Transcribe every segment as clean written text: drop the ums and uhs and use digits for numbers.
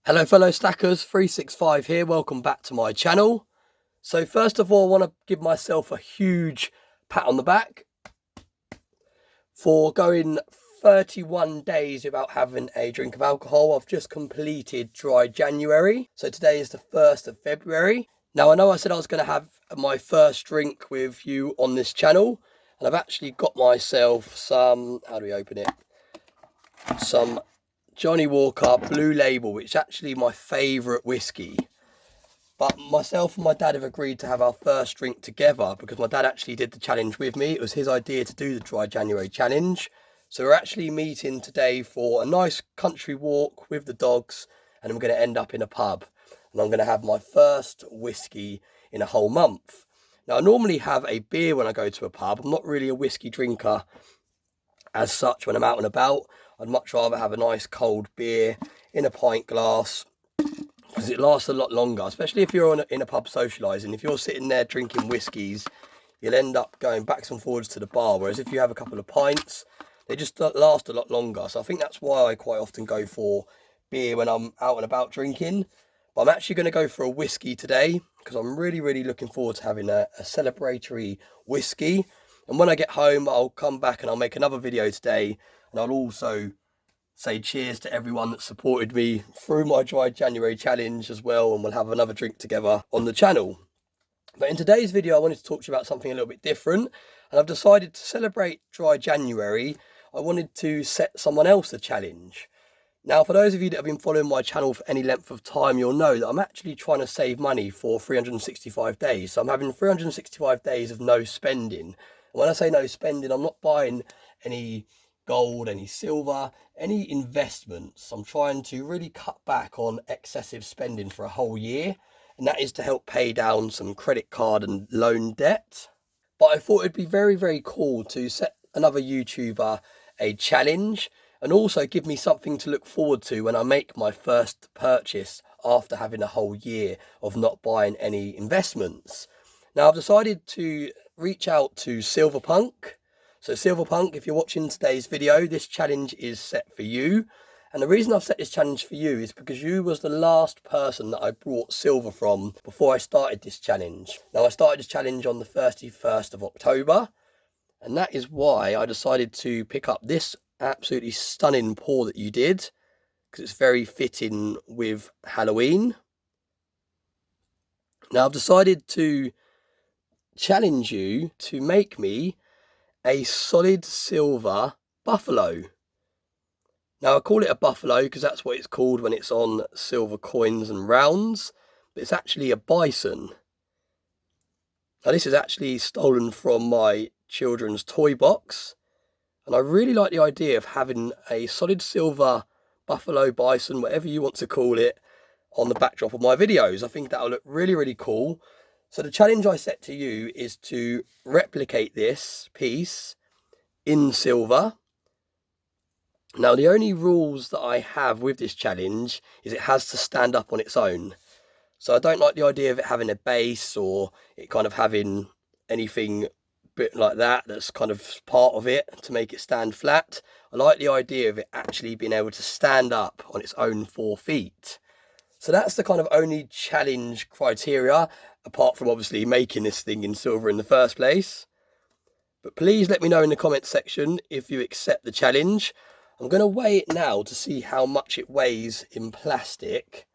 Hello fellow stackers, 365 here, welcome back to my channel. So first of all, I want to give myself a huge pat on the back for going 31 days without having a drink of alcohol. I've just completed dry January, so today is the 1st of February. Now I know I said I was going to have my first drink with you on this channel, and I've actually got myself some, how do we open it? Some Johnny Walker Blue Label, which is actually my favourite whiskey. But myself and my dad have agreed to have our first drink together because my dad actually did the challenge with me. It was his idea to do the dry January challenge. So we're actually meeting today for a nice country walk with the dogs, and I'm going to end up in a pub. And I'm going to have my first whiskey in a whole month. Now I normally have a beer when I go to a pub. I'm not really a whiskey drinker as such when I'm out and about. I'd much rather have a nice cold beer in a pint glass because it lasts a lot longer, especially if you're in a pub socialising. If you're sitting there drinking whiskies, you'll end up going backs and forwards to the bar, whereas if you have a couple of pints, they just last a lot longer. So I think that's why I quite often go for beer when I'm out and about drinking. But I'm actually going to go for a whiskey today because I'm really looking forward to having a celebratory whiskey. And when I get home, I'll come back and I'll make another video today. And I'll also say cheers to everyone that supported me through my dry January challenge as well. And we'll have another drink together on the channel. But in today's video, I wanted to talk to you about something a little bit different. And I've decided to celebrate dry January. I wanted to set someone else a challenge. Now, for those of you that have been following my channel for any length of time, you'll know that I'm actually trying to save money for 365 days. So I'm having 365 days of no spending. And when I say no spending, I'm not buying any gold, any silver, any investments. I'm trying to really cut back on excessive spending for a whole year. And that is to help pay down some credit card and loan debt. But I thought it'd be very cool to set another YouTuber a challenge and also give me something to look forward to when I make my first purchase after having a whole year of not buying any investments. Now I've decided to reach out to Silverpunk. So Silverpunk, if you're watching today's video, this challenge is set for you. And the reason I've set this challenge for you is because you was the last person that I brought silver from before I started this challenge. Now I started this challenge on the 31st of October. And that is why I decided to pick up this absolutely stunning pour that you did, because it's very fitting with Halloween. Now I've decided to challenge you to make me a solid silver buffalo. Now I call it a buffalo because that's what it's called when it's on silver coins and rounds, but it's actually a bison. Now this is actually stolen from my children's toy box. And I really like the idea of having a solid silver buffalo, bison, whatever you want to call it, on the backdrop of my videos. I think that'll look really cool. So the challenge I set to you is to replicate this piece in silver. Now the only rules that I have with this challenge is it has to stand up on its own. So I don't like the idea of it having a base or it kind of having anything bit like that that's kind of part of it to make it stand flat. I like the idea of it actually being able to stand up on its own 4 feet. So that's the kind of only challenge criteria, apart from obviously making this thing in silver in the first place. But please let me know in the comments section if you accept the challenge. I'm going to weigh it now to see how much it weighs in plastic,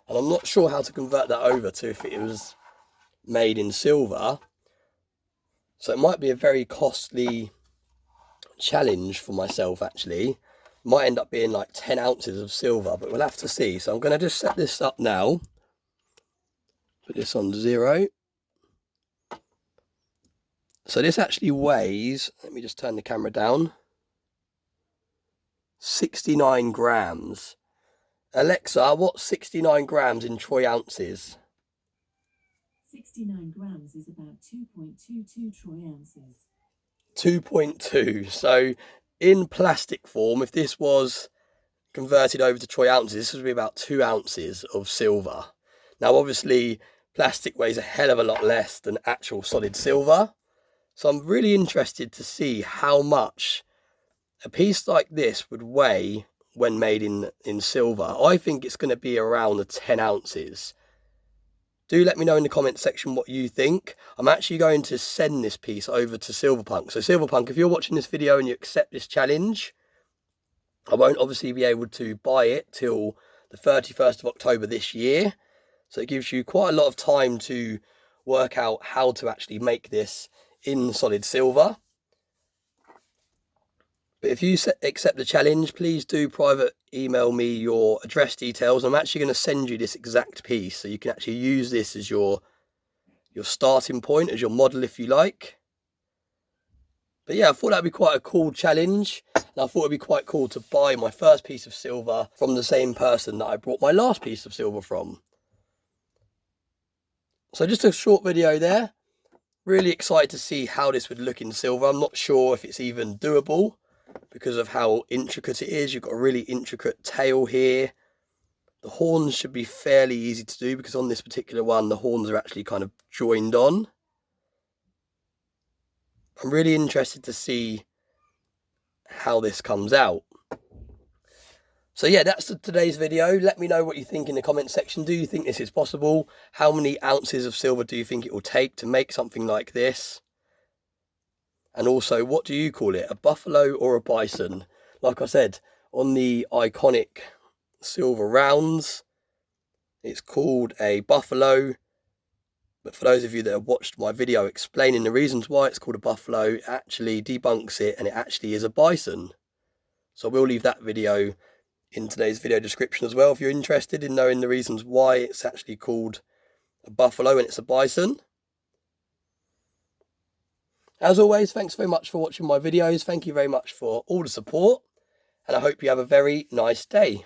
and I'm not sure how to convert that over to if it was made in silver. So it might be a very costly challenge for myself actually. It might end up being like 10 ounces of silver, but we'll have to see. So I'm going to just set this up now. Put this on 0. So this actually weighs, let me just turn the camera down, 69 grams. Alexa, what's 69 grams in troy ounces? 69 grams is about 2.22 troy ounces. 2.2. So in plastic form, if this was converted over to troy ounces, this would be about 2 ounces of silver. Now obviously plastic weighs a hell of a lot less than actual solid silver. So I'm really interested to see how much a piece like this would weigh when made in silver. I think it's going to be around the 10 ounces. Do let me know in the comments section what you think. I'm actually going to send this piece over to Silverpunk. So Silverpunk, if you're watching this video and you accept this challenge, I won't obviously be able to buy it till the 31st of October this year. So it gives you quite a lot of time to work out how to actually make this in solid silver. But if you accept the challenge, please do private email me your address details. I'm actually going to send you this exact piece so you can actually use this as your starting point, as your model if you like. But yeah, I thought that'd be quite a cool challenge. And I thought it'd be quite cool to buy my first piece of silver from the same person that I bought my last piece of silver from. So just a short video there. Really excited to see how this would look in silver. I'm not sure if it's even doable, because of how intricate it is. You've got a really intricate tail here. The horns should be fairly easy to do, because on this particular one the horns are actually kind of joined on. I'm really interested to see how this comes out. So yeah, that's today's video. Let me know what you think in the comment section. Do you think this is possible? How many ounces of silver do you think it will take to make something like this? And also, what do you call it? A buffalo or a bison? Like I said, on the iconic silver rounds, it's called a buffalo. But for those of you that have watched my video explaining the reasons why it's called a buffalo, it actually debunks it, and it actually is a bison. So we'll leave that video in today's video description as well if you're interested in knowing the reasons why it's actually called a buffalo and it's a bison. As always, thanks very much for watching my videos. Thank you very much for all the support, and I hope you have a very nice day.